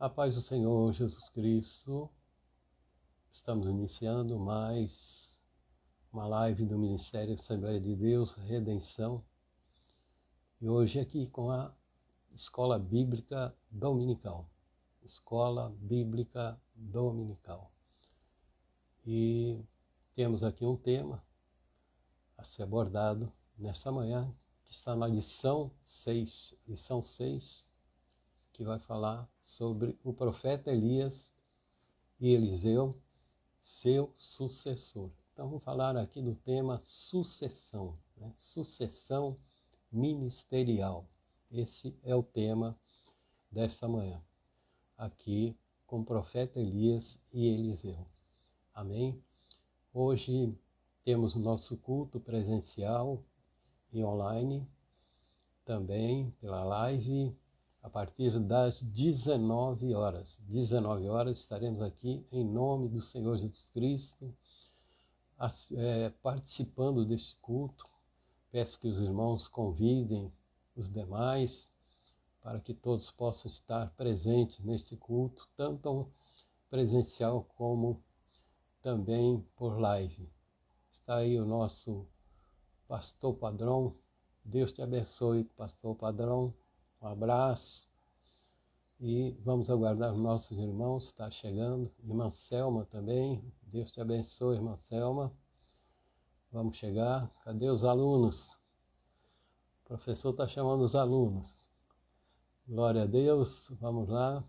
A paz do Senhor Jesus Cristo. Estamos iniciando mais uma live do Ministério Assembleia de Deus, Redenção. E hoje aqui com a Escola Bíblica Dominical. Escola Bíblica Dominical. E temos aqui um tema a ser abordado nesta manhã, que está na lição 6. Lição 6, que vai falar sobre o profeta Elias e Eliseu, seu sucessor. Então vamos falar aqui do tema sucessão, né? Sucessão ministerial. Esse é o tema desta manhã, aqui com o profeta Elias e Eliseu. Amém? Hoje temos o nosso culto presencial e online, também pela live, a partir das 19 horas. 19 horas estaremos aqui em nome do Senhor Jesus Cristo, participando deste culto. Peço que os irmãos convidem os demais para que todos possam estar presentes neste culto, tanto presencial como também por live. Está aí o nosso pastor Padrão. Deus te abençoe, pastor Padrão. Um abraço. E vamos aguardar os nossos irmãos, está chegando. Irmã Selma também. Deus te abençoe, irmã Selma. Vamos chegar. Cadê os alunos? O professor está chamando os alunos. Glória a Deus. Vamos lá.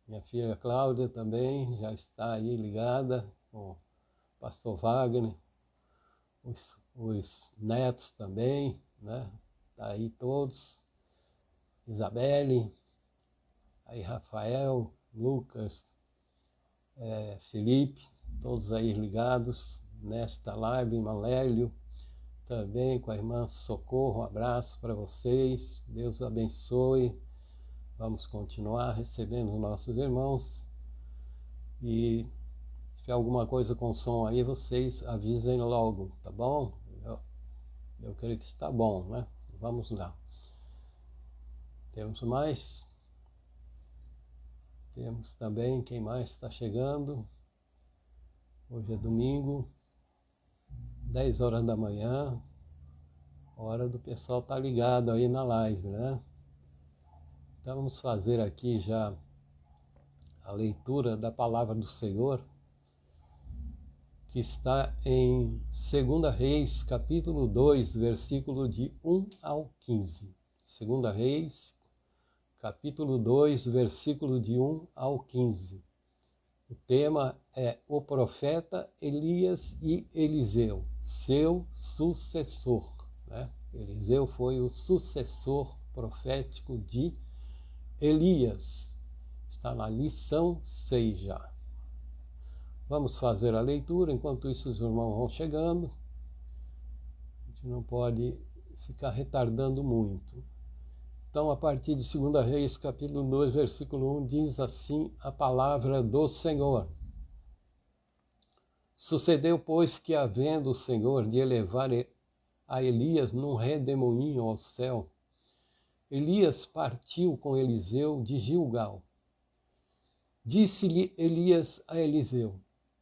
Minha filha Cláudia também já está aí ligada com o pastor Wagner. Os netos também, né? Está aí todos. Isabelle, aí Rafael, Lucas, Felipe, todos aí ligados nesta live, irmã Lélio, também com a irmã Socorro, um abraço para vocês, Deus abençoe. Vamos continuar recebendo os nossos irmãos e se tiver alguma coisa com som aí, vocês avisem logo, tá bom? Eu creio que está bom, né? Vamos lá. Temos mais? Temos também, quem mais está chegando? Hoje é domingo, 10 horas da manhã, hora do pessoal estar ligado aí na live, né? Então vamos fazer aqui já a leitura da palavra do Senhor, que está em 2 Reis, capítulo 2, versículo de 1 ao 15. 2 Reis, capítulo 2, versículo de 1 ao 15. O tema é o profeta Elias e Eliseu, seu sucessor, né? Eliseu foi o sucessor profético de Elias. Está na lição 6 já. Vamos fazer a leitura, enquanto isso os irmãos vão chegando. A gente não pode ficar retardando muito. Então, a partir de 2 Reis, capítulo 2, versículo 1, diz assim a palavra do Senhor. Sucedeu, pois, que havendo o Senhor de elevar a Elias num redemoinho ao céu, Elias partiu com Eliseu de Gilgal. Disse-lhe Elias a Eliseu: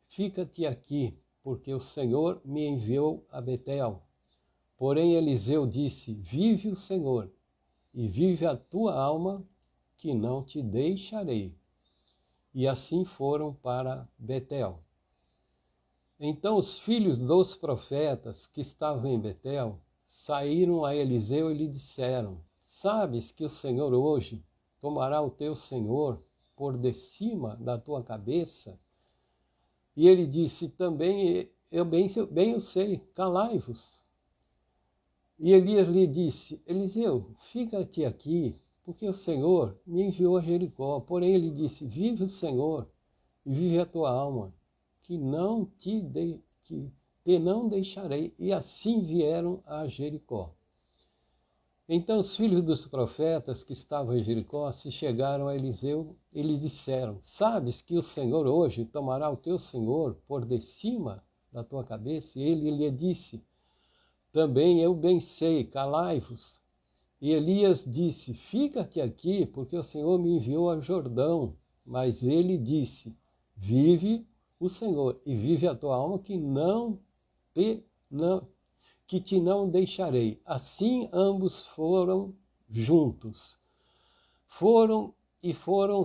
fica-te aqui, porque o Senhor me enviou a Betel. Porém Eliseu disse: vive o Senhor, e vive a tua alma, que não te deixarei. E assim foram para Betel. Então os filhos dos profetas que estavam em Betel saíram a Eliseu e lhe disseram: sabes que o Senhor hoje tomará o teu senhor por de cima da tua cabeça? E ele disse: também eu bem eu sei, calai-vos. E Elias lhe disse: Eliseu, fica-te aqui, porque o Senhor me enviou a Jericó. Porém ele disse: vive o Senhor e vive a tua alma, que te não deixarei. E assim vieram a Jericó. Então os filhos dos profetas que estavam em Jericó se chegaram a Eliseu e lhe disseram: sabes que o Senhor hoje tomará o teu senhor por de cima da tua cabeça? E ele lhe disse: também eu bem sei, calai-vos. E Elias disse: fica-te aqui, porque o Senhor me enviou ao Jordão. Mas ele disse, vive o Senhor, e vive a tua alma, que te não deixarei. Assim ambos foram juntos. Foram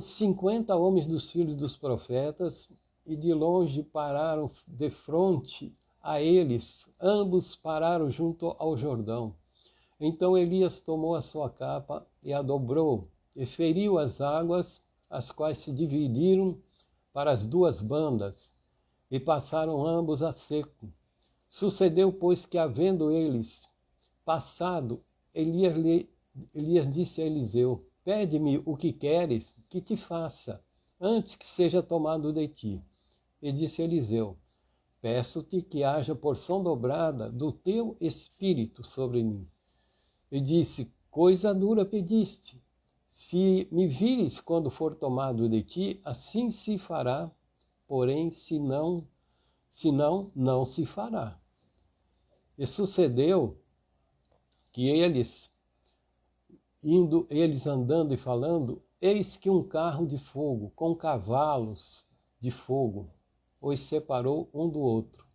50 homens dos filhos dos profetas, e de longe pararam defronte a eles. Ambos pararam junto ao Jordão. Então Elias tomou a sua capa e a dobrou, e feriu as águas, as quais se dividiram para as duas bandas, e passaram ambos a seco. Sucedeu, pois, que, havendo eles passado, Elias disse a Eliseu, pede-me o que queres que te faça, antes que seja tomado de ti. E disse Eliseu, peço-te que haja porção dobrada do teu espírito sobre mim. E disse, coisa dura pediste. Se me vires quando for tomado de ti, assim se fará, porém, se não, não se fará. E sucedeu que eles andando e falando, eis que um carro de fogo, com cavalos de fogo, os separou um do outro.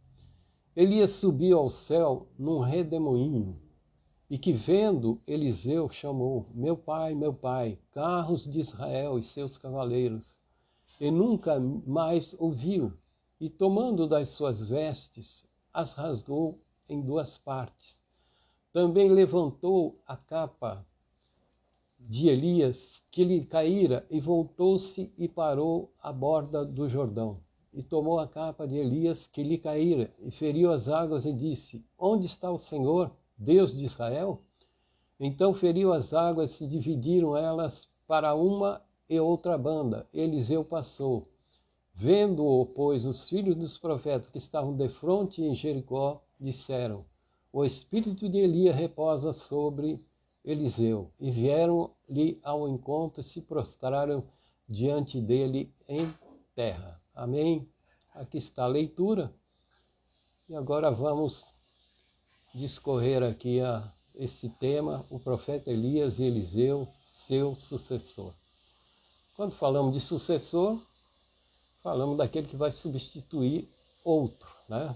Elias subiu ao céu num redemoinho, e que vendo Eliseu chamou, meu pai, carros de Israel e seus cavaleiros. E nunca mais ouviu, e tomando das suas vestes, as rasgou em duas partes. Também levantou a capa de Elias, que lhe caíra, e voltou-se e parou à borda do Jordão. E tomou a capa de Elias, que lhe caíra, e feriu as águas, e disse, onde está o Senhor, Deus de Israel? Então feriu as águas, se dividiram elas para uma e outra banda. Eliseu passou. Vendo-o, pois, os filhos dos profetas que estavam defronte em Jericó, disseram, o espírito de Elias reposa sobre Eliseu. E vieram-lhe ao encontro e se prostraram diante dele em terra. Amém? Aqui está a leitura. E agora vamos discorrer aqui esse tema, o profeta Elias e Eliseu, seu sucessor. Quando falamos de sucessor, falamos daquele que vai substituir outro, né?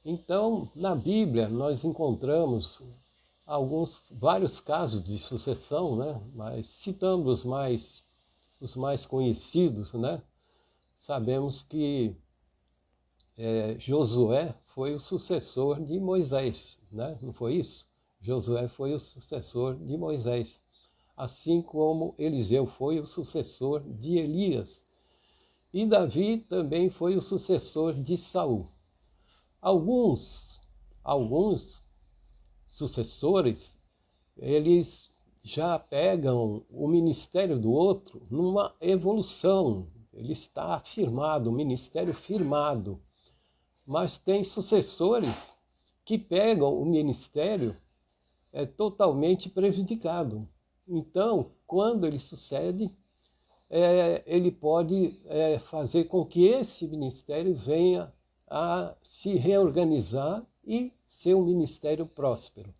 Então, na Bíblia, nós encontramos vários casos de sucessão, né? Mas citando os mais conhecidos, né? Sabemos que Josué foi o sucessor de Moisés, né? Não foi isso? Josué foi o sucessor de Moisés, assim como Eliseu foi o sucessor de Elias. E Davi também foi o sucessor de Saul. Alguns sucessores, eles já pegam o ministério do outro numa evolução. Ele está firmado, o ministério firmado. Mas tem sucessores que pegam o ministério totalmente prejudicado. Então, quando ele sucede, ele pode fazer com que esse ministério venha a se reorganizar e ser um ministério próspero.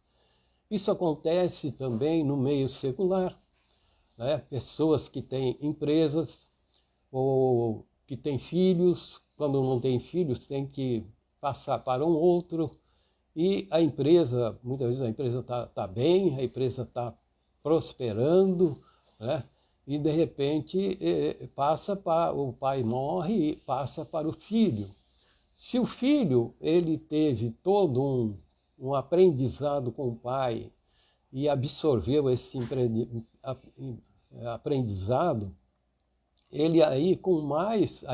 Isso acontece também no meio secular, né? Pessoas que têm empresas ou que têm filhos, quando não têm filhos, tem que passar para um outro, e a empresa, muitas vezes a empresa está bem, a empresa está prosperando, né? E de repente o pai morre e passa para o filho. Se o filho ele teve todo um aprendizado com o pai e absorveu esse aprendizado, ele aí com mais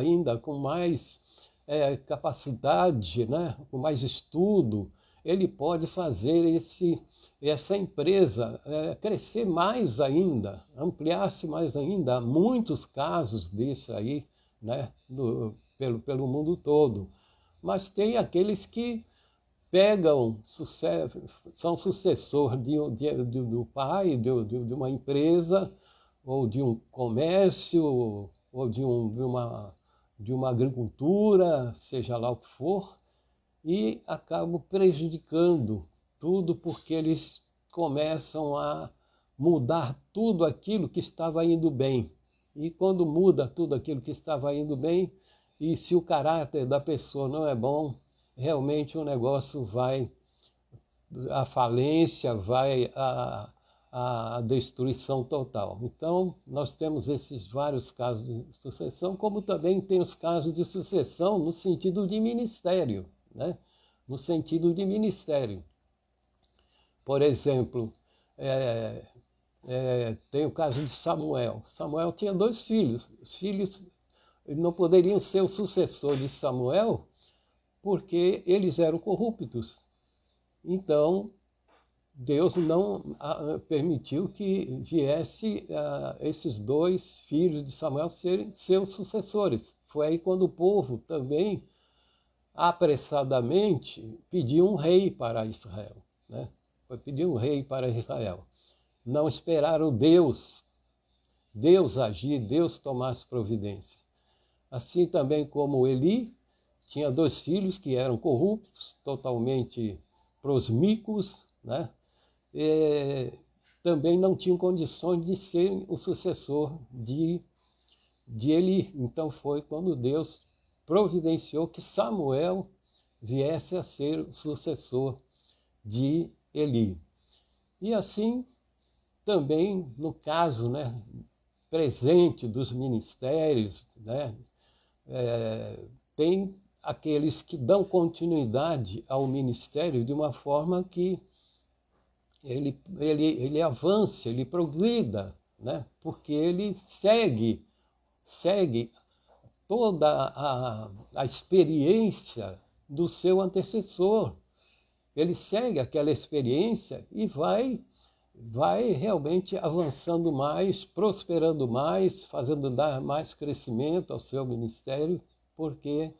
capacidade, né, com mais estudo, ele pode fazer essa empresa crescer mais ainda, ampliar-se mais ainda. Há muitos casos desse aí, né, pelo mundo todo. Mas tem aqueles que são sucessor do pai, de uma empresa, ou de um comércio, ou de uma agricultura, seja lá o que for, e acabam prejudicando tudo porque eles começam a mudar tudo aquilo que estava indo bem, E quando muda tudo aquilo que estava indo bem, e se o caráter da pessoa não é bom, realmente o negócio vai à falência, vai à destruição total. Então, nós temos esses vários casos de sucessão, como também tem os casos de sucessão no sentido de ministério, né? No sentido de ministério. Por exemplo, tem o caso de Samuel. Samuel tinha 2 filhos. Os filhos não poderiam ser o sucessor de Samuel porque eles eram corruptos. Então, Deus não permitiu que viesse esses 2 filhos de Samuel serem seus sucessores. Foi aí quando o povo também, apressadamente, pediu um rei para Israel, né? Foi pedir um rei para Israel. Não esperaram Deus agir, Deus tomasse providência. Assim também como Eli tinha 2 filhos que eram corruptos, totalmente prosmíquos, né? Também não tinham condições de ser o sucessor de Eli. Então foi quando Deus providenciou que Samuel viesse a ser o sucessor de Eli. E assim, também no caso, né, presente dos ministérios, né, tem aqueles que dão continuidade ao ministério de uma forma que ele avance, ele progrida, né, porque ele segue toda a experiência do seu antecessor. Ele segue aquela experiência e vai realmente avançando mais, prosperando mais, fazendo dar mais crescimento ao seu ministério, porque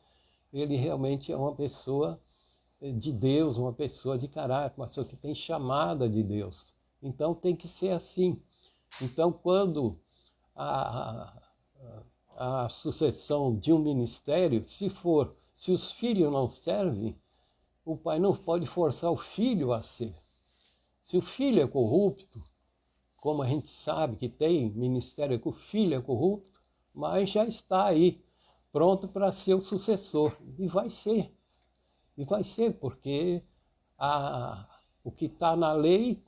ele realmente é uma pessoa de Deus, uma pessoa de caráter, uma pessoa que tem chamada de Deus. Então tem que ser assim. Então quando a sucessão de um ministério, se os filhos não servem, o pai não pode forçar o filho a ser. Se o filho é corrupto, como a gente sabe que tem ministério que o filho é corrupto, mas já está aí, pronto para ser o sucessor. E vai ser. E vai ser, porque o que está na lei,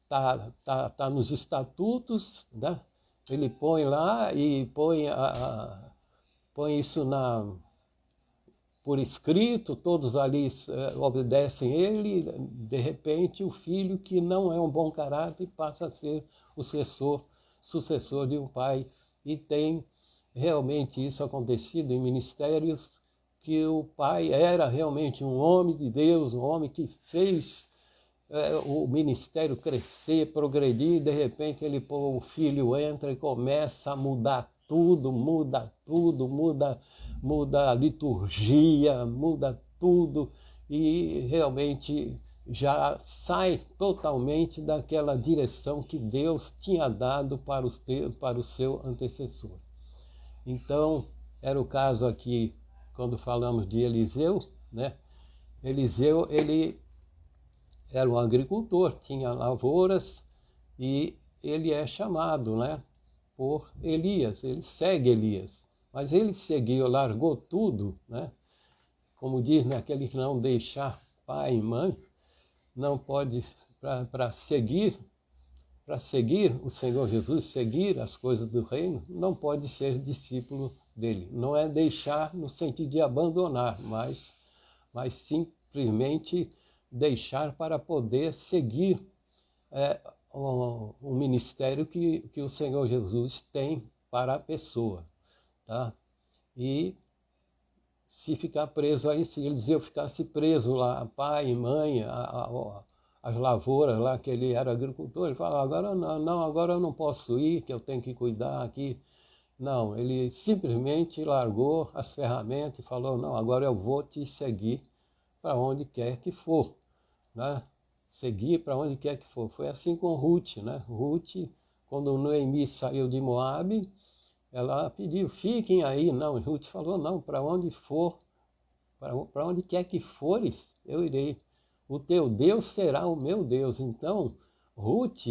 está nos estatutos, né? Ele põe lá e põe isso por escrito, todos ali obedecem ele, de repente o filho que não é um bom caráter passa a ser o sucessor de um pai. E tem realmente isso acontecido em ministérios que o pai era realmente um homem de Deus, um homem que fez o ministério crescer, progredir, e de repente o filho entra e começa a mudar tudo, muda a liturgia, muda tudo e realmente já sai totalmente daquela direção que Deus tinha dado para o seu antecessor. Então, era o caso aqui, quando falamos de Eliseu, né? Eliseu, ele era um agricultor, tinha lavouras e ele é chamado, né, por Elias, ele segue Elias. Mas ele seguiu, largou tudo, né? Como diz, né, aquele que não deixar pai e mãe, não pode, para seguir o Senhor Jesus, seguir as coisas do reino, não pode ser discípulo dele. Não é deixar no sentido de abandonar, mas simplesmente deixar para poder seguir o ministério que o Senhor Jesus tem para a pessoa. Tá? E se ficar preso aí, se Eliseu ficasse preso lá, pai e mãe, as lavouras lá, que ele era agricultor, ele fala, agora eu não posso ir, que eu tenho que cuidar aqui. Não, ele simplesmente largou as ferramentas e falou, não, agora eu vou te seguir para onde quer que for, né? Seguir para onde quer que for. Foi assim com Ruth, né? Ruth, quando Noemi saiu de Moabe, ela pediu, fiquem aí. Não, Ruth falou, não, para onde for, para onde quer que fores, eu irei. O teu Deus será o meu Deus. Então, Ruth,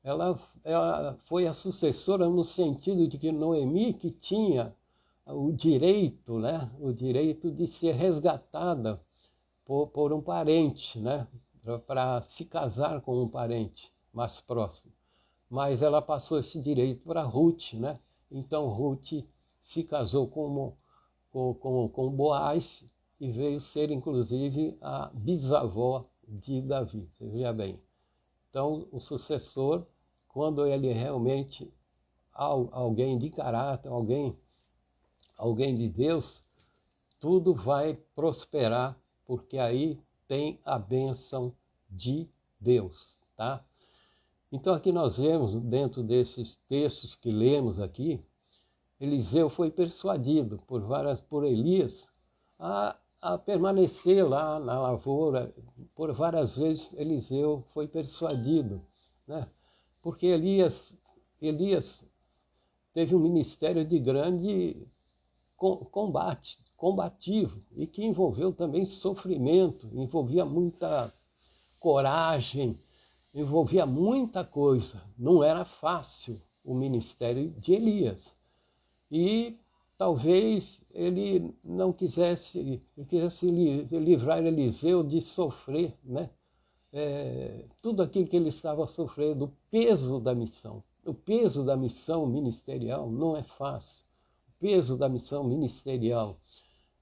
ela foi a sucessora no sentido de que Noemi, que tinha o direito, né, o direito de ser resgatada por um parente, né, para se casar com um parente mais próximo. Mas ela passou esse direito para Ruth, né? Então Ruth se casou com Boaz e veio ser, inclusive, a bisavó de Davi. Você veja bem. Então, o sucessor, quando ele realmente alguém de caráter, alguém de Deus, tudo vai prosperar, porque aí tem a bênção de Deus, tá? Então aqui nós vemos, dentro desses textos que lemos aqui, Eliseu foi persuadido por Elias a permanecer lá na lavoura. Por várias vezes Eliseu foi persuadido, né? Porque Elias teve um ministério de grande combativo, e que envolveu também sofrimento, envolvia muita coragem, envolvia muita coisa. Não era fácil o ministério de Elias. E talvez ele não quisesse livrar Eliseu de sofrer, né? Tudo aquilo que ele estava sofrendo, o peso da missão. O peso da missão ministerial não é fácil. O peso da missão ministerial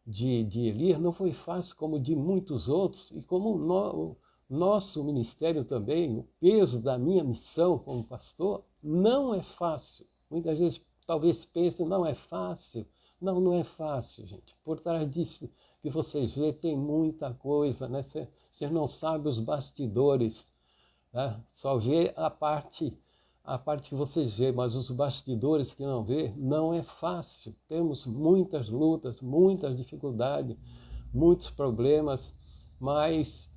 de Elias não foi fácil como de muitos outros, e como o nosso ministério também, o peso da minha missão como pastor, não é fácil. Muitas vezes talvez pensem, não é fácil. Não, não é fácil, gente. Por trás disso que vocês vê, tem muita coisa, né? Vocês não sabem os bastidores, né? Só vê a parte que vocês vê, mas os bastidores que não vê, não é fácil. Temos muitas lutas, muitas dificuldades, muitos problemas, mas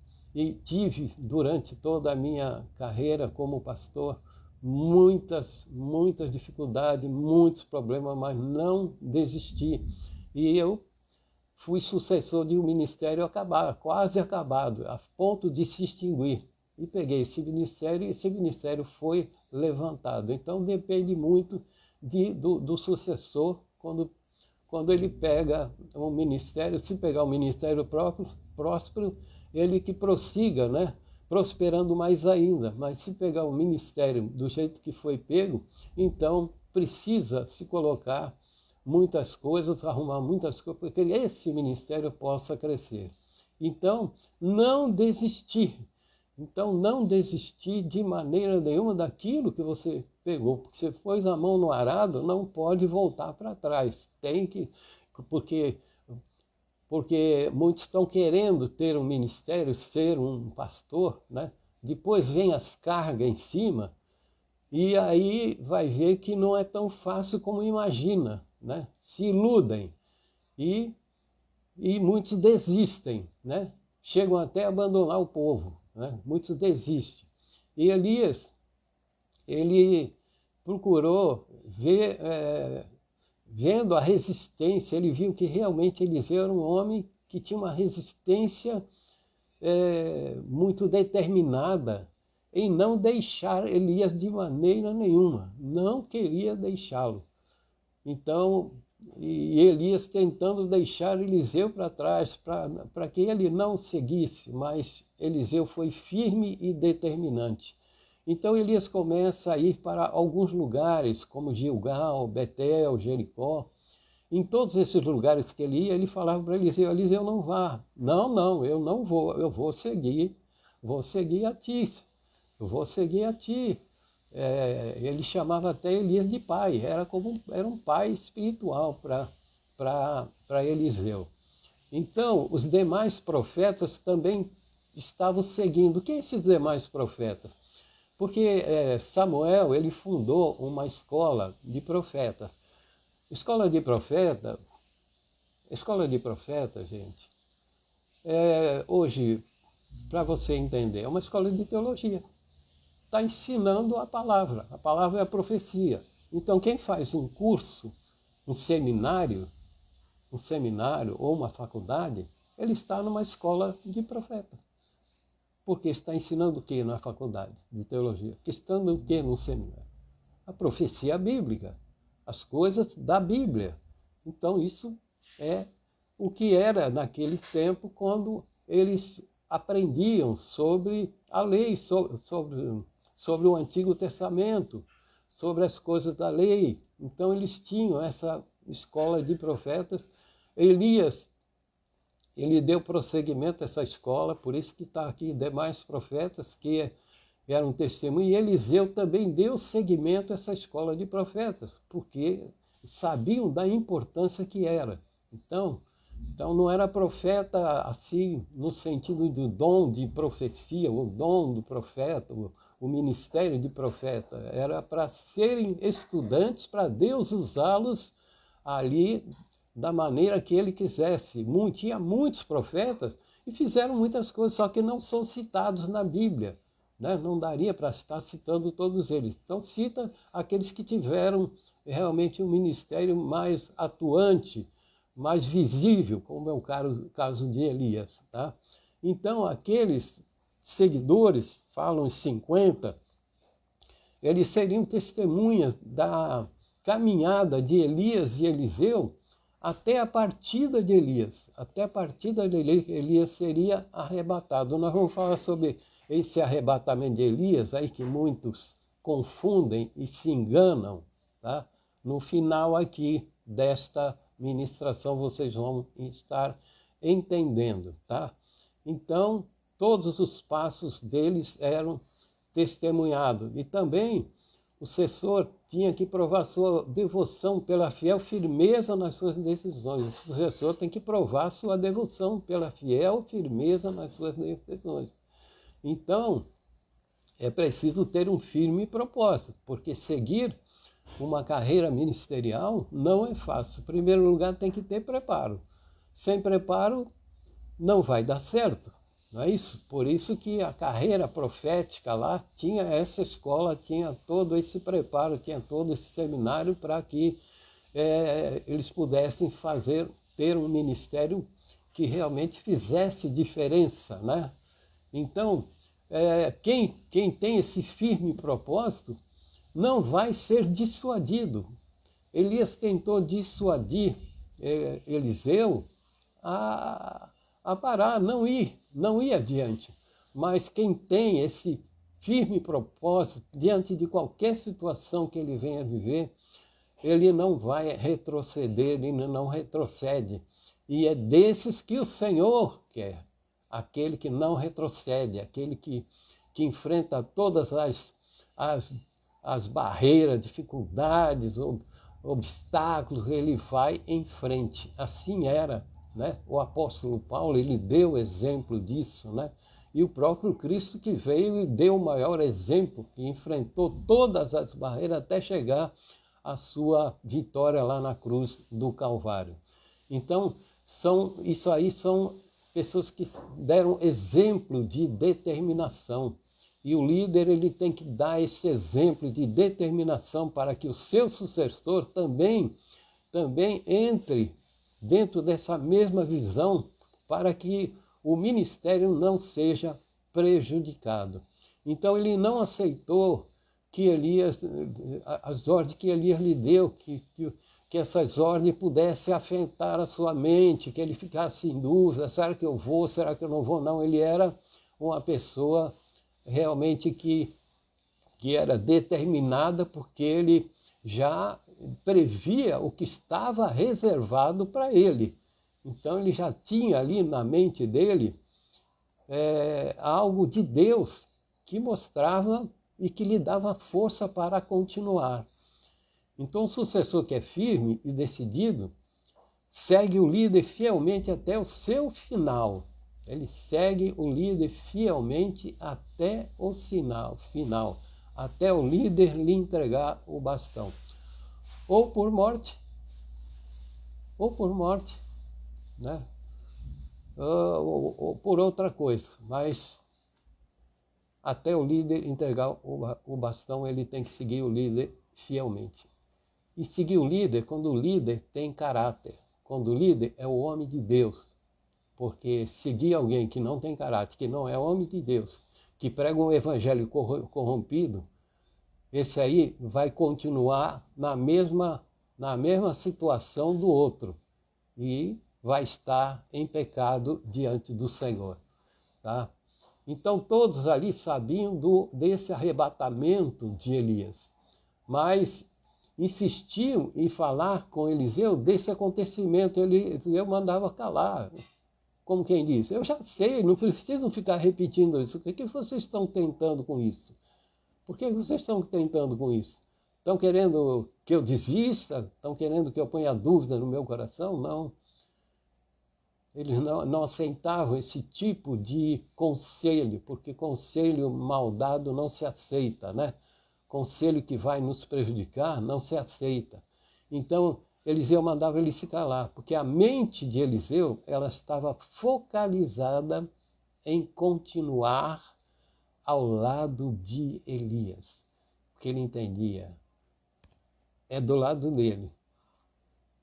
tive durante toda a minha carreira como pastor muitas dificuldades, muitos problemas, mas não desisti. E eu fui sucessor de um ministério quase acabado, a ponto de se extinguir. E peguei esse ministério, e esse ministério foi levantado. Então depende muito do sucessor, quando ele pega um ministério. Se pegar um ministério próspero, ele que prossiga, né? Prosperando mais ainda. Mas se pegar o ministério do jeito que foi pego, então precisa se colocar muitas coisas, arrumar muitas coisas, para que esse ministério possa crescer. Então, não desistir. Então, não desistir de maneira nenhuma daquilo que você pegou, porque você pôs a mão no arado, não pode voltar para trás. Tem que, porque muitos estão querendo ter um ministério, ser um pastor, né? Depois vem as cargas em cima, e aí vai ver que não é tão fácil como imagina, né? Se iludem e muitos desistem, né? Chegam até a abandonar o povo, né? Muitos desistem. E Elias, ele procurou ver, vendo a resistência, ele viu que realmente Eliseu era um homem que tinha uma resistência muito determinada em não deixar Elias de maneira nenhuma, não queria deixá-lo. Então, e Elias tentando deixar Eliseu para trás, para que ele não seguisse, mas Eliseu foi firme e determinante. Então Elias começa a ir para alguns lugares, como Gilgal, Betel, Jericó. Em todos esses lugares que ele ia, ele falava para Eliseu, Eliseu, não vá. Não, eu não vou, eu vou seguir a ti, eu vou seguir a ti. Ele chamava até Elias de pai, era um pai espiritual para Eliseu. Então, os demais profetas também estavam seguindo. Quem são esses demais profetas? Porque Samuel, ele fundou uma escola de profetas. Escola de profeta, gente, hoje, para você entender, é uma escola de teologia. Está ensinando a palavra é a profecia. Então, quem faz um curso, um seminário ou uma faculdade, ele está numa escola de profeta. Porque está ensinando o que na faculdade de teologia? Ensinando o que no seminário? A profecia bíblica, as coisas da Bíblia. Então isso é o que era naquele tempo quando eles aprendiam sobre a lei, sobre o Antigo Testamento, sobre as coisas da lei. Então eles tinham essa escola de profetas. Elias, ele deu prosseguimento a essa escola, por isso que está aqui demais profetas que eram testemunhos, e Eliseu também deu seguimento a essa escola de profetas, porque sabiam da importância que era. Então não era profeta assim, no sentido do dom de profecia, o dom do profeta, o ministério de profeta. Era para serem estudantes, para Deus usá-los ali da maneira que ele quisesse. Tinha muitos profetas e fizeram muitas coisas, só que não são citados na Bíblia. Né? Não daria para estar citando todos eles. Então cita aqueles que tiveram realmente um ministério mais atuante, mais visível, como é o caso de Elias. Tá? Então aqueles seguidores, falam em 50, eles seriam testemunhas da caminhada de Elias e Eliseu até a partida de Elias. Até a partida de Elias seria arrebatado. Nós vamos falar sobre esse arrebatamento de Elias, aí que muitos confundem e se enganam, tá? No final aqui desta ministração vocês vão estar entendendo, tá? Então, todos os passos deles eram testemunhados. E também o sucessor tinha que provar sua devoção pela fiel firmeza nas suas decisões. O sucessor tem que provar sua devoção pela fiel firmeza nas suas decisões. Então, é preciso ter um firme propósito, porque seguir uma carreira ministerial não é fácil. Em primeiro lugar, tem que ter preparo. Sem preparo, não vai dar certo. Não é isso? Por isso que a carreira profética lá tinha essa escola, tinha todo esse preparo, tinha todo esse seminário para que eles pudessem ter um ministério que realmente fizesse diferença, né? Então, quem tem esse firme propósito não vai ser dissuadido. Elias tentou dissuadir Eliseu a parar, não ir adiante. Mas quem tem esse firme propósito, diante de qualquer situação que ele venha viver, ele não vai retroceder, ele não retrocede. E é desses que o Senhor quer. Aquele que não retrocede, aquele que enfrenta todas as barreiras, dificuldades, obstáculos, ele vai em frente. Assim era, né? O apóstolo Paulo, ele deu exemplo disso, né? E o próprio Cristo que veio e deu o maior exemplo, que enfrentou todas as barreiras até chegar à sua vitória lá na cruz do Calvário. Então, isso aí são pessoas que deram exemplo de determinação. E o líder, ele tem que dar esse exemplo de determinação para que o seu sucessor também entre dentro dessa mesma visão, para que o ministério não seja prejudicado. Então ele não aceitou que as ordens que Elias lhe deu, que essas ordens pudessem afetar a sua mente, que ele ficasse em dúvida, será que eu vou, será que eu não vou? Não, ele era uma pessoa realmente que era determinada, porque ele já previa o que estava reservado para ele. Então ele já tinha ali na mente dele algo de Deus que mostrava e que lhe dava força para continuar. Então o sucessor que é firme e decidido segue o líder fielmente até o seu final. Ele segue o líder fielmente até o final, até o líder lhe entregar o bastão. Ou por morte, né? Ou por outra coisa, mas até o líder entregar o bastão, ele tem que seguir o líder fielmente. E seguir o líder quando o líder tem caráter, quando o líder é o homem de Deus. porque seguir alguém que não tem caráter, que não é homem de Deus, que prega um evangelho corrompido, esse aí vai continuar na mesma situação do outro e vai estar em pecado diante do Senhor. Tá? Então todos ali sabiam desse arrebatamento de Elias, mas insistiam em falar com Eliseu desse acontecimento. Eliseu mandava calar, como quem diz, eu já sei, não precisam ficar repetindo isso. O que vocês estão tentando com isso? Por que vocês estão tentando com isso? Estão querendo que eu desista? Estão querendo que eu ponha dúvida no meu coração? Não. Eles não aceitavam esse tipo de conselho, porque conselho mal dado não se aceita, né? Conselho que vai nos prejudicar não se aceita. Então, Eliseu mandava ele se calar, porque a mente de Eliseu ela estava focalizada em continuar ao lado de Elias, porque ele entendia, é do lado dele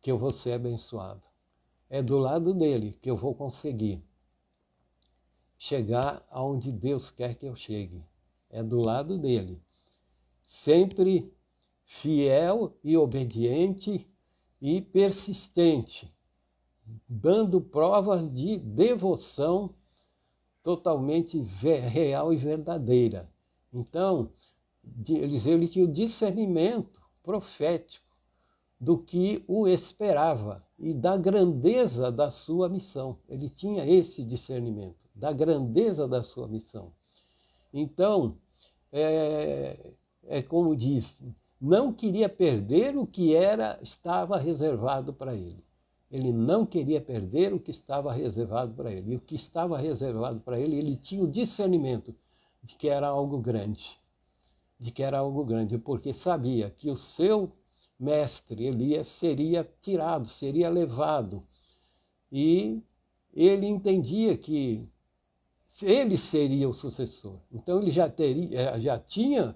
que eu vou ser abençoado. É do lado dele que eu vou conseguir chegar aonde Deus quer que eu chegue. É do lado dele. Sempre fiel e obediente e persistente, dando provas de devoção totalmente real e verdadeira. Então, Eliseu ele tinha o discernimento profético do que o esperava e da grandeza da sua missão. Ele tinha esse discernimento, da grandeza da sua missão. Então, como diz, não queria perder o que estava reservado para ele. Ele não queria perder o que estava reservado para ele. E o que estava reservado para ele, ele tinha o discernimento de que era algo grande. Porque sabia que o seu mestre Elias seria tirado, seria levado. E ele entendia que ele seria o sucessor. Então ele já tinha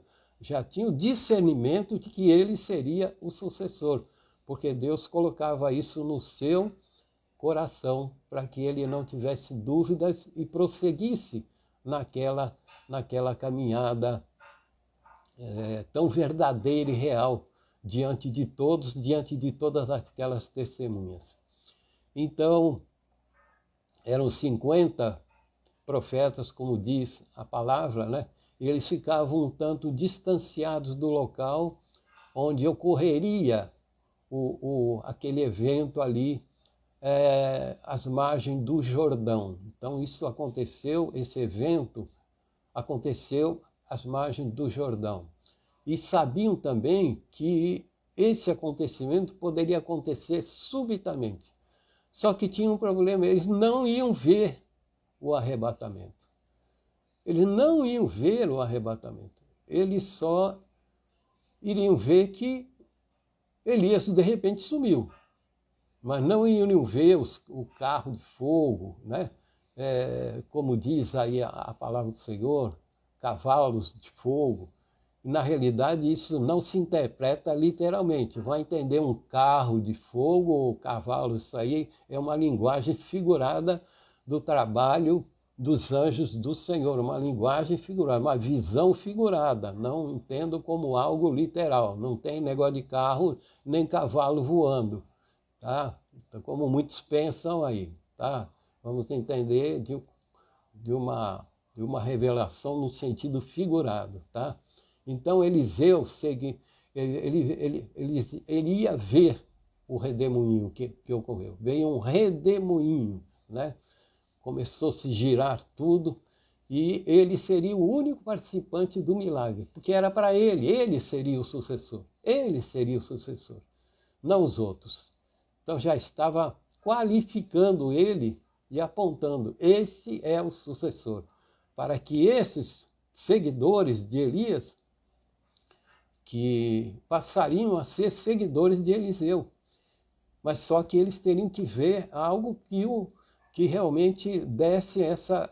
o discernimento de que ele seria o sucessor, porque Deus colocava isso no seu coração para que ele não tivesse dúvidas e prosseguisse naquela caminhada tão verdadeira e real diante de todos, diante de todas aquelas testemunhas. Então, eram 50 profetas, como diz a palavra, né? E eles ficavam um tanto distanciados do local onde ocorreria aquele evento ali, às margens do Jordão. Então, esse evento aconteceu às margens do Jordão. E sabiam também que esse acontecimento poderia acontecer subitamente. Só que tinha um problema, eles não iam ver o arrebatamento. Eles não iam ver o arrebatamento. Eles só iriam ver que Elias de repente sumiu. Mas não iriam ver o carro de fogo, né? Como diz aí a palavra do Senhor, cavalos de fogo. Na realidade, isso não se interpreta literalmente. Vai entender um carro de fogo ou cavalo, isso aí é uma linguagem figurada do trabalho dos anjos do Senhor, uma linguagem figurada, uma visão figurada. Não entendo como algo literal. Não tem negócio de carro nem cavalo voando, tá? Então, como muitos pensam aí, tá? Vamos entender de uma revelação no sentido figurado, tá? Então Eliseu ele ia ver o redemoinho que ocorreu. Veio um redemoinho, né? Começou a se girar tudo e ele seria o único participante do milagre, porque era para ele seria o sucessor. Ele seria o sucessor, não os outros. Então já estava qualificando ele e apontando, esse é o sucessor, para que esses seguidores de Elias que passariam a ser seguidores de Eliseu. Mas só que eles teriam que ver algo que realmente desse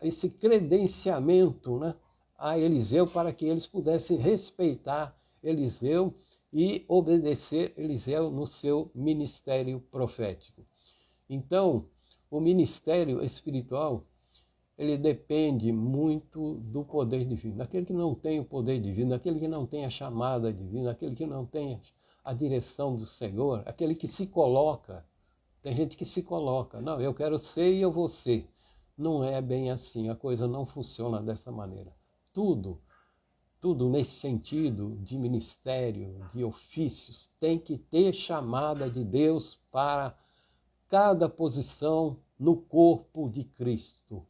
esse credenciamento, né, a Eliseu, para que eles pudessem respeitar Eliseu e obedecer Eliseu no seu ministério profético. Então, O ministério espiritual, ele depende muito do poder divino. Aquele que não tem o poder divino, aquele que não tem a chamada divina, aquele que não tem a direção do Senhor, aquele que se coloca. Tem gente que se coloca, não, eu quero ser e eu vou ser. Não é bem assim, a coisa não funciona dessa maneira. Tudo nesse sentido de ministério, de ofícios, tem que ter chamada de Deus para cada posição no corpo de Cristo.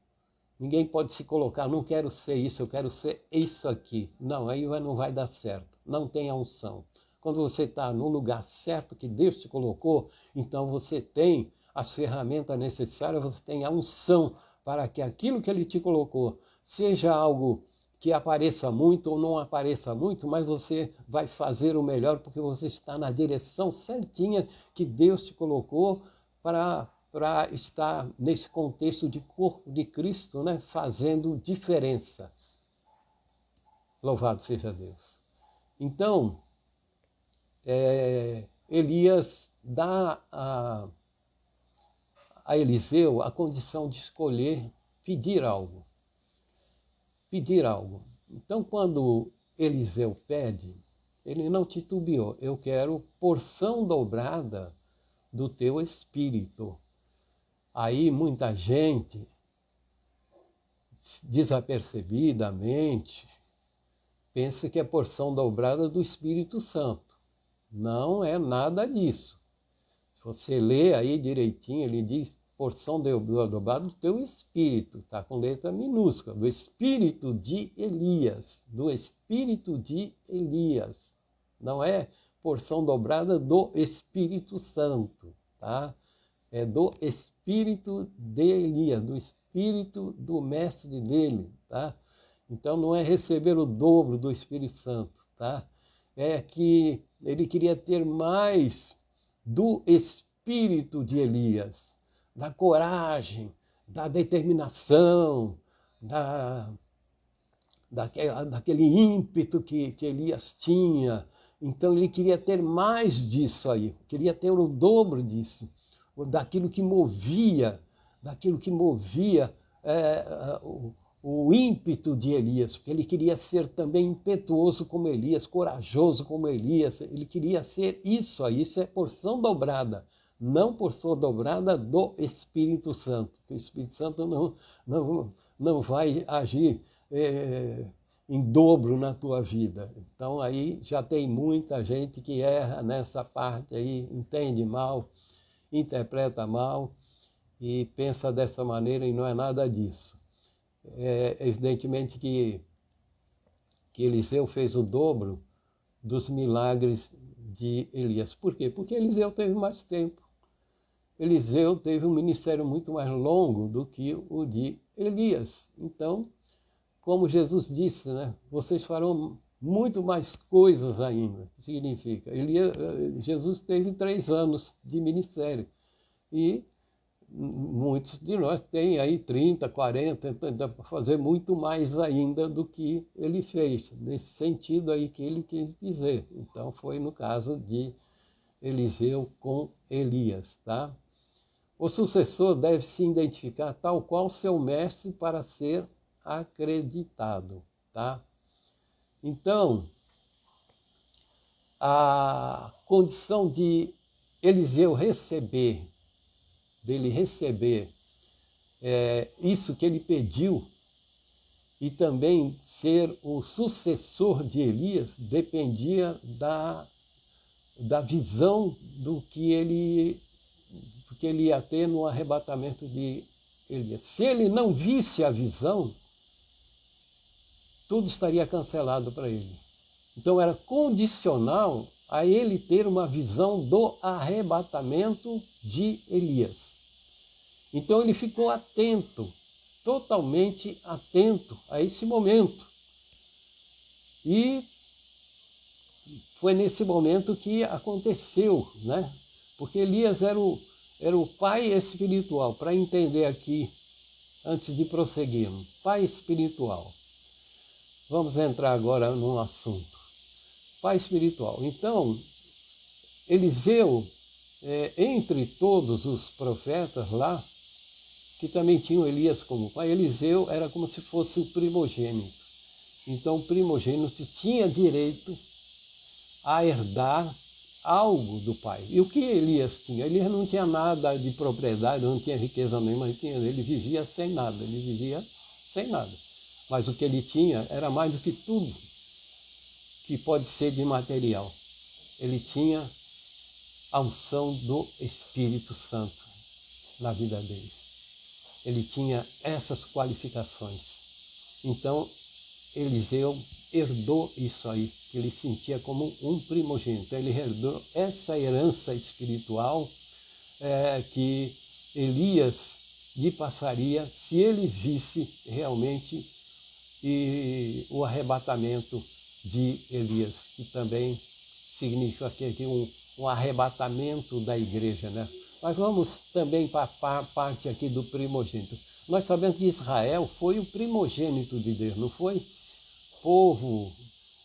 Ninguém pode se colocar, não quero ser isso, eu quero ser isso aqui. Não, aí não vai dar certo. Não tem a unção. Quando você está no lugar certo que Deus te colocou, então você tem as ferramentas necessárias, você tem a unção para que aquilo que Ele te colocou seja algo que apareça muito ou não apareça muito, mas você vai fazer o melhor porque você está na direção certinha que Deus te colocou para estar nesse contexto de corpo de Cristo, né, fazendo diferença. Louvado seja Deus. Então, Elias dá a Eliseu a condição de escolher pedir algo. Pedir algo. Então, quando Eliseu pede, ele não titubeou. Eu quero porção dobrada do teu espírito. Aí muita gente, desapercebidamente, pensa que é porção dobrada do Espírito Santo. Não é nada disso. Se você lê aí direitinho, ele diz porção dobrada do teu espírito, está com letra minúscula, do espírito de Elias, do espírito de Elias. Não é porção dobrada do Espírito Santo, tá? É do espírito de Elias, do espírito do mestre dele, tá? Então não é receber o dobro do Espírito Santo, tá? É que ele queria ter mais do espírito de Elias, da coragem, da determinação, daquele ímpeto que Elias tinha. Então ele queria ter mais disso aí, queria ter o dobro disso, daquilo que movia o ímpeto de Elias, porque ele queria ser também impetuoso como Elias, corajoso como Elias, ele queria ser isso aí, isso é porção dobrada, não porção dobrada do Espírito Santo, porque o Espírito Santo não vai agir em dobro na tua vida. Então aí já tem muita gente que erra nessa parte aí, entende mal, interpreta mal e pensa dessa maneira e não é nada disso. Evidentemente que Eliseu fez o dobro dos milagres de Elias. Por quê? Porque Eliseu teve mais tempo. Eliseu teve um ministério muito mais longo do que o de Elias. Então, como Jesus disse, né, vocês farão muito mais coisas ainda. Significa, Jesus teve 3 anos de ministério e muitos de nós têm aí 30, 40, então para fazer muito mais ainda do que ele fez, nesse sentido aí que ele quis dizer. Então foi no caso de Eliseu com Elias, tá? O sucessor deve se identificar tal qual seu mestre para ser acreditado, tá? Então, a condição de Eliseu receber isso que ele pediu e também ser o sucessor de Elias dependia da visão do que ele ia ter no arrebatamento de Elias. Se ele não visse a visão, tudo estaria cancelado para ele. Então era condicional a ele ter uma visão do arrebatamento de Elias. Então ele ficou atento, totalmente atento a esse momento. E foi nesse momento que aconteceu, né? Porque Elias era o pai espiritual, para entender aqui, antes de prosseguirmos, pai espiritual. Vamos entrar agora num assunto. Pai espiritual. Então, Eliseu, entre todos os profetas lá, que também tinham Elias como pai. Eliseu era como se fosse o primogênito. Então o primogênito tinha direito a herdar algo do pai. E o que Elias tinha? Elias não tinha nada de propriedade, não tinha riqueza nenhuma, ele vivia sem nada, Mas o que ele tinha era mais do que tudo que pode ser de material. Ele tinha a unção do Espírito Santo na vida dele. Ele tinha essas qualificações. Então, Eliseu herdou isso aí, que ele sentia como um primogênito. Ele herdou essa herança espiritual que Elias lhe passaria se ele visse realmente o arrebatamento de Elias, que também significa aqui um arrebatamento da igreja, né? Mas vamos também para a parte aqui do primogênito. Nós sabemos que Israel foi o primogênito de Deus, não foi? Povo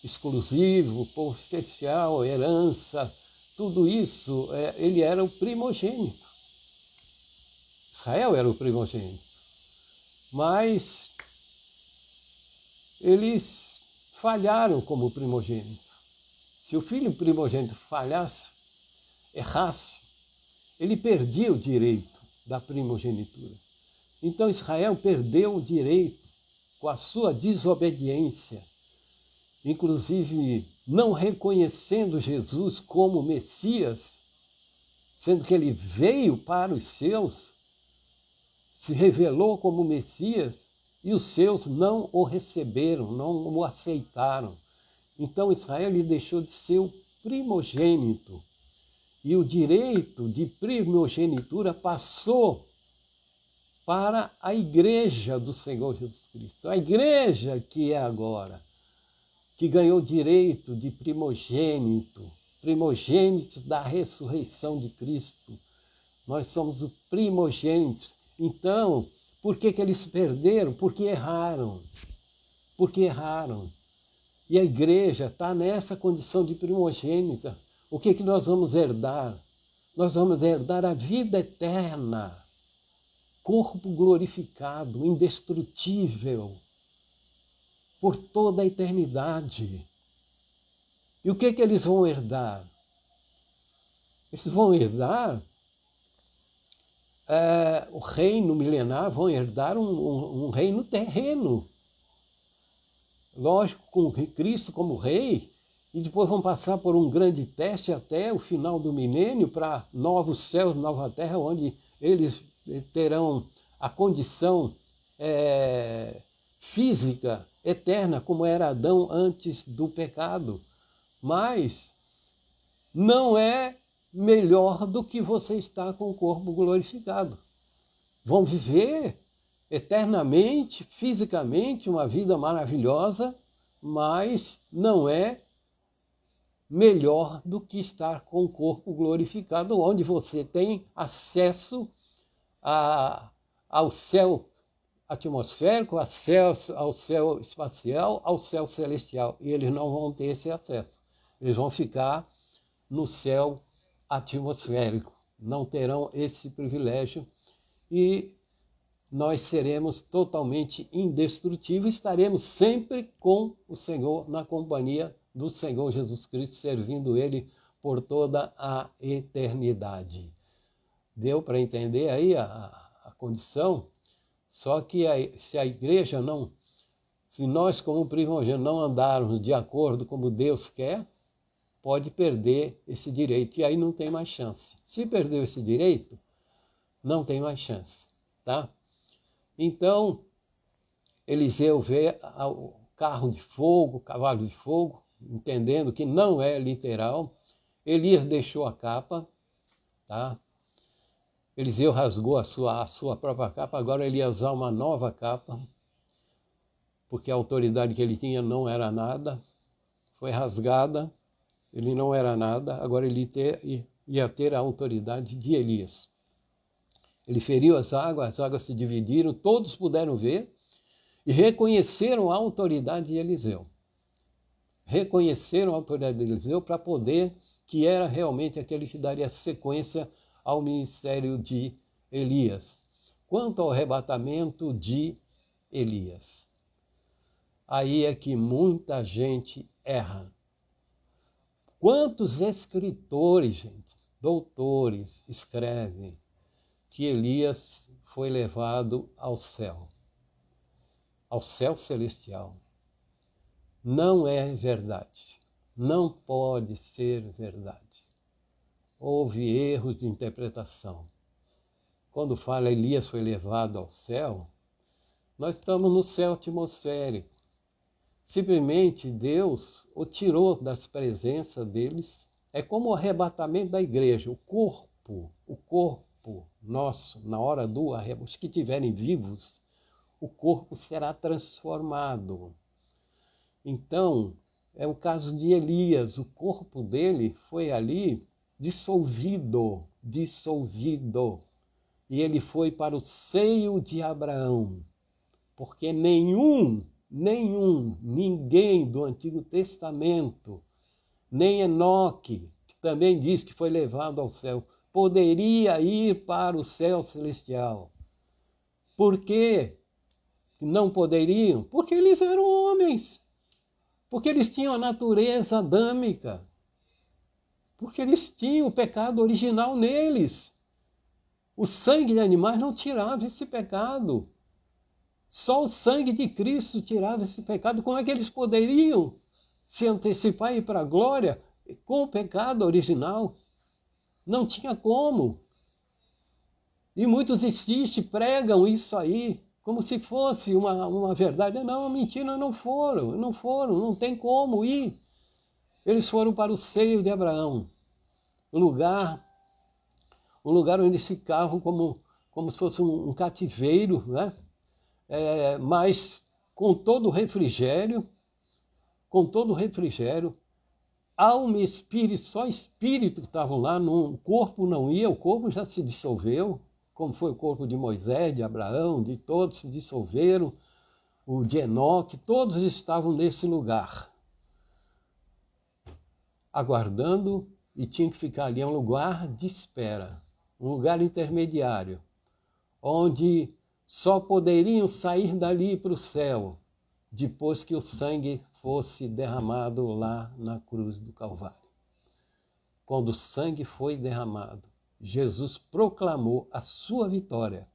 exclusivo, povo especial, herança, tudo isso, ele era o primogênito. Israel era o primogênito. Mas eles falharam como primogênito. Se o filho primogênito falhasse, errasse, ele perdia o direito da primogenitura. Então Israel perdeu o direito com a sua desobediência, inclusive não reconhecendo Jesus como Messias, sendo que ele veio para os seus, se revelou como Messias, e os seus não o receberam, não o aceitaram. Então Israel ele deixou de ser o primogênito. E o direito de primogenitura passou para a igreja do Senhor Jesus Cristo. A igreja que é agora, que ganhou o direito de primogênito da ressurreição de Cristo. Nós somos o primogênito. Então, por que eles perderam? Porque erraram. E a igreja está nessa condição de primogênita. O que nós vamos herdar? Nós vamos herdar a vida eterna, corpo glorificado, indestrutível, por toda a eternidade. E o que eles vão herdar? Eles vão herdar o reino milenar, vão herdar um reino terreno. Lógico, com Cristo como rei, e depois vão passar por um grande teste até o final do milênio para novos céus, nova terra, onde eles terão a condição física eterna, como era Adão antes do pecado. Mas não é melhor do que você estar com o corpo glorificado. Vão viver eternamente, fisicamente, uma vida maravilhosa, mas não é melhor do que estar com o corpo glorificado, onde você tem acesso ao céu atmosférico, ao céu espacial, ao céu celestial. E eles não vão ter esse acesso. Eles vão ficar no céu atmosférico, não terão esse privilégio e nós seremos totalmente indestrutíveis, estaremos sempre com o Senhor, na companhia do Senhor Jesus Cristo, servindo Ele por toda a eternidade. Deu para entender aí a condição? Só que se a igreja não, se nós como primogênitos não andarmos de acordo como Deus quer, pode perder esse direito, e aí não tem mais chance. Se perdeu esse direito, não tem mais chance, tá? Então, Eliseu vê o carro de fogo, o cavalo de fogo, entendendo que não é literal. Elias deixou a capa, tá? Eliseu rasgou a sua própria capa, agora ele ia usar uma nova capa, porque a autoridade que ele tinha não era nada, foi rasgada. Ele não era nada, agora ele ia ter a autoridade de Elias. Ele feriu as águas se dividiram, todos puderam ver e reconheceram a autoridade de Eliseu. Reconheceram a autoridade de Eliseu para poder, que era realmente aquele que daria sequência ao ministério de Elias. quanto ao arrebatamento de Elias. Aí é que muita gente erra. Quantos escritores, gente, doutores, escrevem que Elias foi levado ao céu celestial? Não é verdade. Não pode ser verdade. Houve erros de interpretação. Quando fala Elias foi levado ao céu, nós estamos no céu atmosférico. Simplesmente Deus o tirou das presenças deles. É como o arrebatamento da igreja. O corpo nosso, na hora do arrebatamento, os que estiverem vivos, o corpo será transformado. Então, é o caso de Elias. O corpo dele foi ali dissolvido. E ele foi para o seio de Abraão. Porque ninguém do Antigo Testamento, nem Enoque, que também diz que foi levado ao céu, poderia ir para o céu celestial. Por quê? Não poderiam? Porque eles eram homens. Porque eles tinham a natureza adâmica. Porque eles tinham o pecado original neles. O sangue de animais não tirava esse pecado. Só o sangue de Cristo tirava esse pecado. Como é que eles poderiam se antecipar e ir para a glória com o pecado original? Não tinha como. E muitos insistem, pregam isso aí, como se fosse uma verdade. Não, mentira, não foram, não tem como ir. Eles foram para o seio de Abraão, um lugar onde eles ficavam como se fosse um cativeiro, né? Mas com todo o refrigério, alma e espírito, só espírito que estavam lá, o corpo não ia, o corpo já se dissolveu, como foi o corpo de Moisés, de Abraão, de todos se dissolveram, o de Enoque, todos estavam nesse lugar, aguardando, e tinham que ficar ali, é um lugar de espera, um lugar intermediário, onde só poderiam sair dali para o céu depois que o sangue fosse derramado lá na cruz do Calvário. Quando o sangue foi derramado, Jesus proclamou a sua vitória.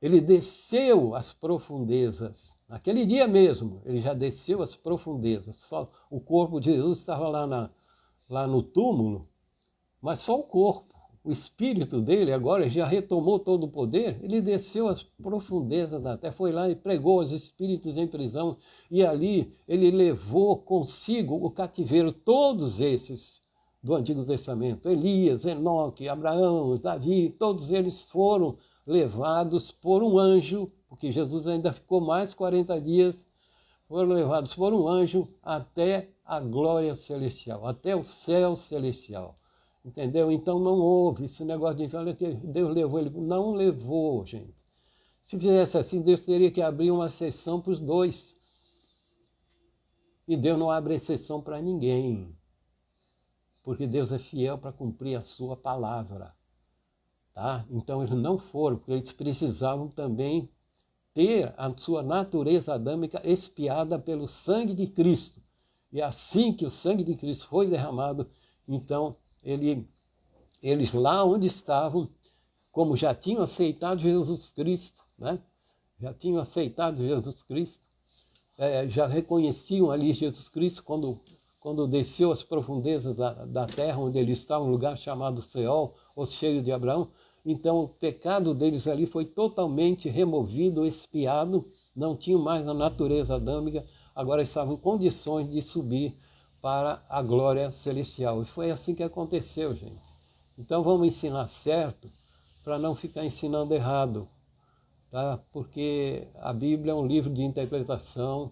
Ele desceu às profundezas. Naquele dia mesmo, ele já desceu às profundezas. Só o corpo de Jesus estava lá no túmulo, mas só o corpo. O espírito dele agora já retomou todo o poder, ele desceu às profundezas da terra, foi lá e pregou aos espíritos em prisão, e ali ele levou consigo o cativeiro, todos esses do Antigo Testamento, Elias, Enoque, Abraão, Davi, todos eles foram levados por um anjo, porque Jesus ainda ficou mais 40 dias, foram levados por um anjo até a glória celestial, até o céu celestial. Entendeu? Então não houve esse negócio de falar que Deus levou ele. Não levou, gente. Se fizesse assim, Deus teria que abrir uma exceção para os dois. E Deus não abre exceção para ninguém. Porque Deus é fiel para cumprir a sua palavra. Tá? Então eles não foram, porque eles precisavam também ter a sua natureza adâmica expiada pelo sangue de Cristo. E assim que o sangue de Cristo foi derramado, então eles lá onde estavam, como já tinham aceitado Jesus Cristo, né? Já tinham aceitado Jesus Cristo, já reconheciam ali Jesus Cristo quando desceu às profundezas da terra, onde eles estavam, um lugar chamado Seol, ou cheio de Abraão. Então o pecado deles ali foi totalmente removido, expiado, não tinham mais a natureza adâmica, agora estavam em condições de subir para a glória celestial. E foi assim que aconteceu, gente. Então vamos ensinar certo para não ficar ensinando errado, tá? Porque a Bíblia é um livro de interpretação.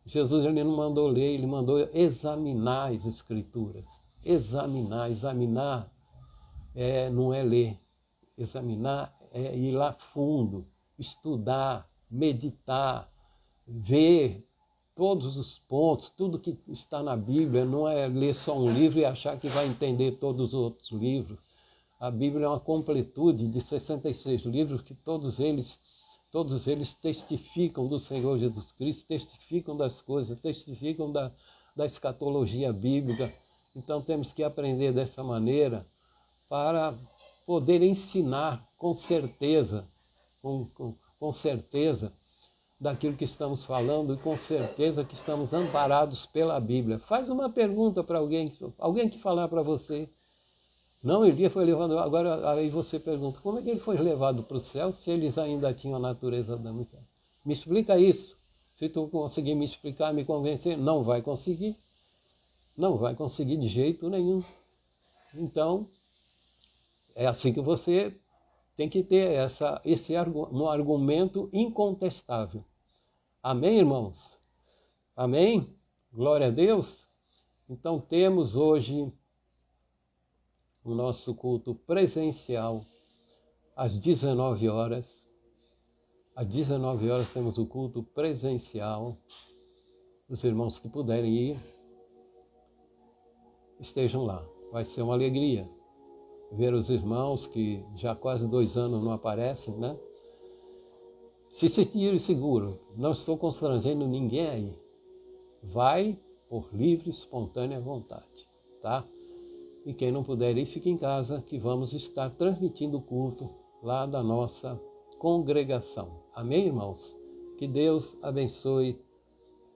Jesus ele não mandou ler, ele mandou examinar as Escrituras. Examinar não é ler. Examinar é ir lá fundo, estudar, meditar, ver todos os pontos, tudo que está na Bíblia. Não é ler só um livro e achar que vai entender todos os outros livros. A Bíblia é uma completude de 66 livros que todos eles testificam do Senhor Jesus Cristo, testificam das coisas, testificam da escatologia bíblica. Então temos que aprender dessa maneira para poder ensinar com certeza, com certeza daquilo que estamos falando e com certeza que estamos amparados pela Bíblia. Faz uma pergunta para alguém que falar para você: não, Elias foi levado, agora aí você pergunta, como é que ele foi levado para o céu se eles ainda tinham a natureza adâmica? Me explica isso. Se tu conseguir me explicar, me convencer, não vai conseguir. Não vai conseguir de jeito nenhum. Então, é assim que você tem que ter um argumento incontestável. Amém, irmãos? Amém? Glória a Deus? Então temos hoje o nosso culto presencial às 19 horas. Às 19 horas temos o culto presencial. Os irmãos que puderem ir, estejam lá. Vai ser uma alegria ver os irmãos que já há quase 2 anos não aparecem, né? Se sentirem seguro, não estou constrangendo ninguém aí. Vai por livre, espontânea vontade, tá? E quem não puder ir, fique em casa, que vamos estar transmitindo o culto lá da nossa congregação. Amém, irmãos? Que Deus abençoe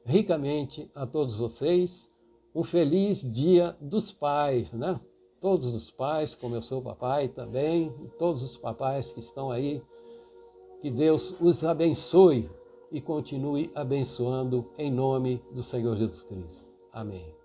ricamente a todos vocês. Um feliz Dia dos Pais, né? Todos os pais, como eu sou papai também, todos os papais que estão aí, que Deus os abençoe e continue abençoando em nome do Senhor Jesus Cristo. Amém.